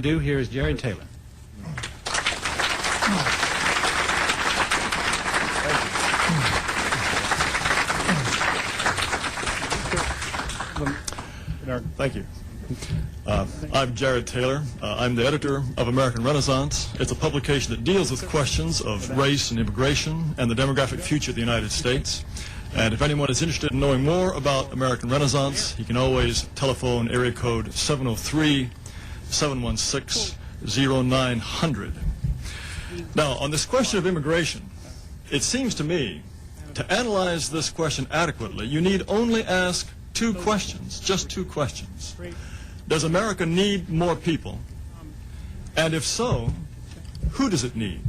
Do here is Jerry Taylor. Thank you. I'm Jared Taylor. I'm the editor of American Renaissance. It's a publication that deals with questions of race and immigration and the demographic future of the United States. And if anyone is interested in knowing more about American Renaissance, he can always telephone area code 703-716-0900. Now, on this question of immigration, it seems to me to analyze this question adequately, you need only ask two questions, just two questions. Does America need more people? And if so, who does it need?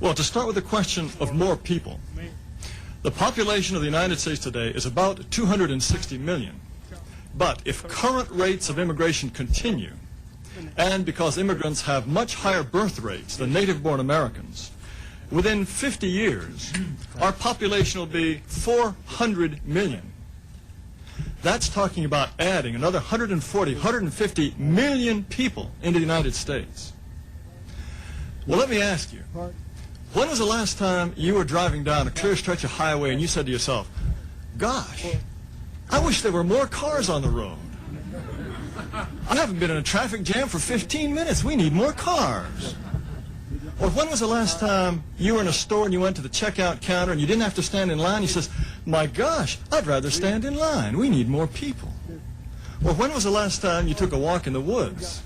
Well, to start with the question of more people, the population of the United States today is about 260 million. But if current rates of immigration continue, and because immigrants have much higher birth rates than native-born Americans, within 50 years, our population will be 400 million. That's talking about adding another 140, 150 million people into the United States. Well, let me ask you, when was the last time you were driving down a clear stretch of highway and you said to yourself, gosh, I wish there were more cars on the road. I haven't been in a traffic jam for 15 minutes. We need more cars. Or when was the last time you were in a store and you went to the checkout counter and you didn't have to stand in line? You says, my gosh, I'd rather stand in line. We need more people. Or when was the last time you took a walk in the woods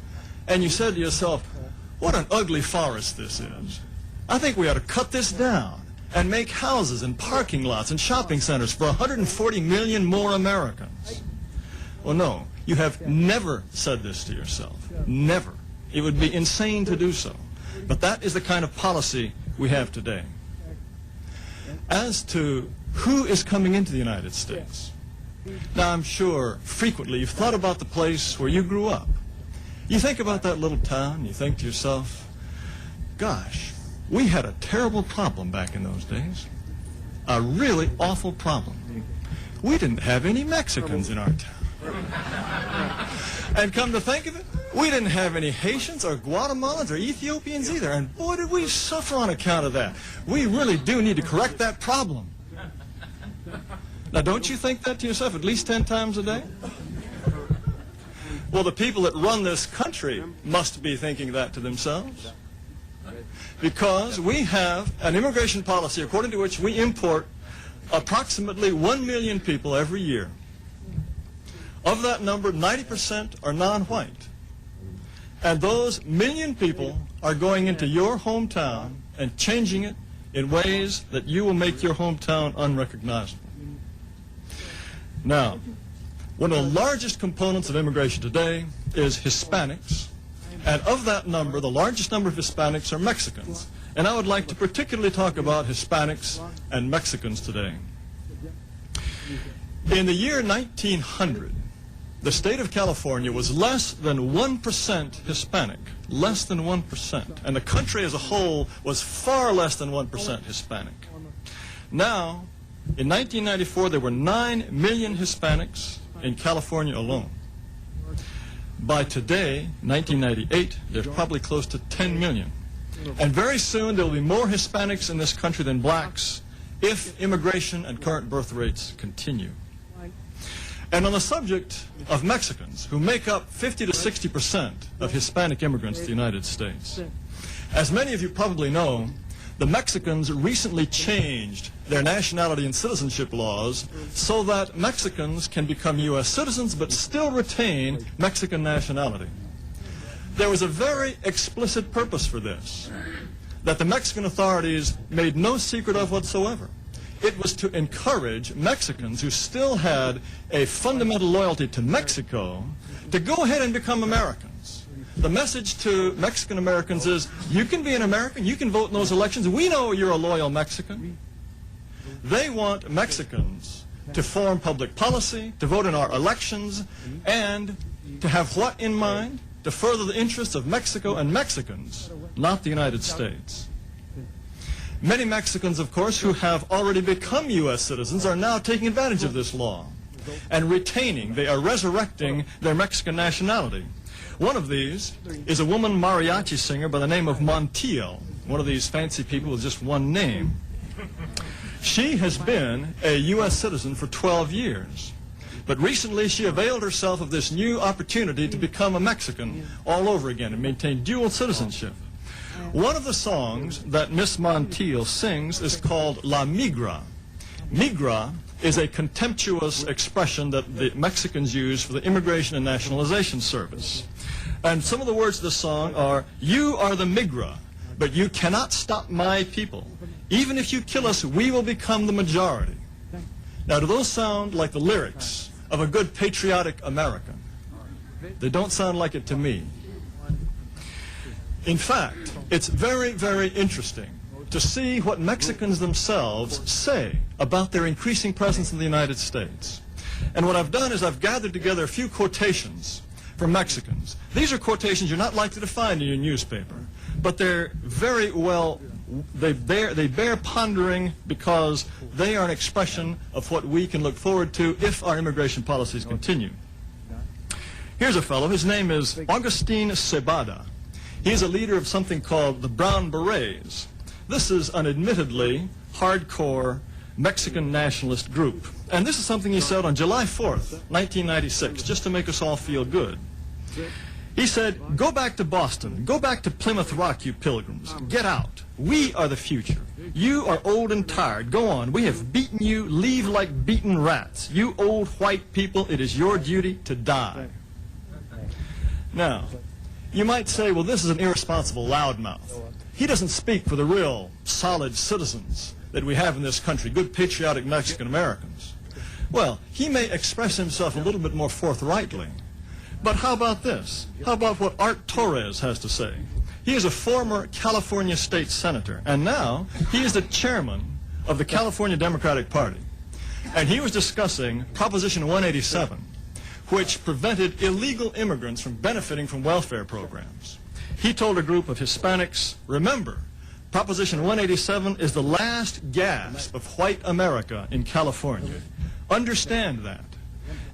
and you said to yourself, what an ugly forest this is. I think we ought to cut this down and make houses and parking lots and shopping centers for 140 million more Americans. Well, no, you have never said this to yourself. Never. It would be insane to do so. But that is the kind of policy we have today. As to who is coming into the United States, now I'm sure frequently you've thought about the place where you grew up. You think about that little town, you think to yourself, gosh, we had a terrible problem back in those days. A really awful problem. We didn't have any Mexicans in our town. And come to think of it, we didn't have any Haitians or Guatemalans or Ethiopians either. And boy, did we suffer on account of that. We really do need to correct that problem. Now, don't you think that to yourself at least 10 times a day? Well, the people that run this country must be thinking that to themselves. Because we have an immigration policy according to which we import approximately 1 million people every year. Of that number, 90% are non-white. And those million people are going into your hometown and changing it in ways that you will make your hometown unrecognizable. Now, one of the largest components of immigration today is Hispanics. And of that number, the largest number of Hispanics are Mexicans. And I would like to particularly talk about Hispanics and Mexicans today. In the year 1900, the state of California was less than 1% Hispanic, less than 1%. And the country as a whole was far less than 1% Hispanic. Now, in 1994, there were 9 million Hispanics in California alone. By today, 1998, there's probably close to 10 million. And very soon, there will be more Hispanics in this country than blacks if immigration and current birth rates continue. And on the subject of Mexicans, who make up 50 to 60% of Hispanic immigrants to the United States, as many of you probably know, the Mexicans recently changed their nationality and citizenship laws so that Mexicans can become U.S. citizens but still retain Mexican nationality. There was a very explicit purpose for this that the Mexican authorities made no secret of whatsoever. It was to encourage Mexicans who still had a fundamental loyalty to Mexico to go ahead and become Americans. The message to Mexican Americans is, you can be an American, you can vote in those elections, we know you're a loyal Mexican. They want Mexicans to form public policy, to vote in our elections, and to have what in mind? To further the interests of Mexico and Mexicans, not the United States. Many Mexicans, of course, who have already become U.S. citizens are now taking advantage of this law and retaining, they are resurrecting their Mexican nationality. One of these is a woman mariachi singer by the name of Montiel, one of these fancy people with just one name. She has been a U.S. citizen for 12 years. But recently she availed herself of this new opportunity to become a Mexican all over again and maintain dual citizenship. One of the songs that Miss Montiel sings is called La Migra. Migra is a contemptuous expression that the Mexicans use for the Immigration and Nationalization Service. And some of the words of the song are, "You are the Migra, but you cannot stop my people. Even if you kill us, we will become the majority." Now, do those sound like the lyrics of a good patriotic American? They don't sound like it to me. In fact, it's very, very interesting to see what Mexicans themselves say about their increasing presence in the United States. And what I've done is I've gathered together a few quotations from Mexicans. These are quotations you're not likely to find in your newspaper, but they're very well, they bear pondering because they are an expression of what we can look forward to if our immigration policies continue. Here's a fellow, his name is Agustin Cebada. He's a leader of something called the Brown Berets. This is an admittedly hardcore Mexican nationalist group. And this is something he said on July 4th, 1996, just to make us all feel good. He said, "Go back to Boston. Go back to Plymouth Rock, you pilgrims. Get out. We are the future. You are old and tired. Go on. We have beaten you. Leave like beaten rats. You old white people, it is your duty to die." Now, you might say, well, this is an irresponsible loudmouth. He doesn't speak for the real solid citizens that we have in this country, good patriotic Mexican Americans. Well, he may express himself a little bit more forthrightly. But how about this? How about what Art Torres has to say? He is a former California state senator, and now he is the chairman of the California Democratic Party. And he was discussing Proposition 187, which prevented illegal immigrants from benefiting from welfare programs. He told a group of Hispanics, remember, Proposition 187 is the last gasp of white America in California. Understand that.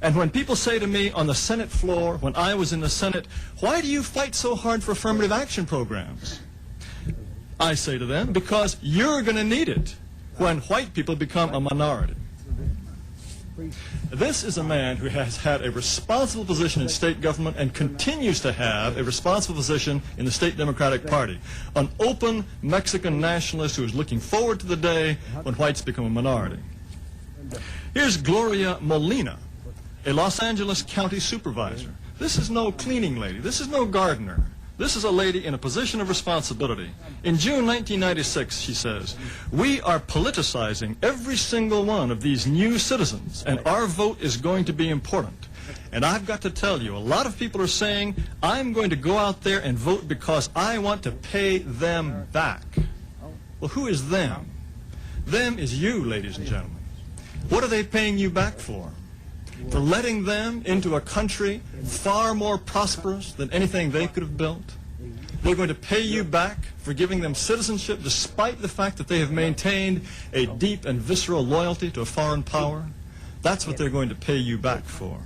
And when people say to me on the Senate floor, when I was in the Senate, why do you fight so hard for affirmative action programs? I say to them, because you're going to need it when white people become a minority. This is a man who has had a responsible position in state government and continues to have a responsible position in the state Democratic Party. An open Mexican nationalist who is looking forward to the day when whites become a minority. Here's Gloria Molina, a Los Angeles County supervisor. This is no cleaning lady. This is no gardener. This is a lady in a position of responsibility. In June 1996, she says, "We are politicizing every single one of these new citizens, and our vote is going to be important. And I've got to tell you, a lot of people are saying, I'm going to go out there and vote because I want to pay them back." Well, who is them? Them is you, ladies and gentlemen. What are they paying you back for? For letting them into a country far more prosperous than anything they could have built? They're going to pay you back for giving them citizenship despite the fact that they have maintained a deep and visceral loyalty to a foreign power? That's what they're going to pay you back for.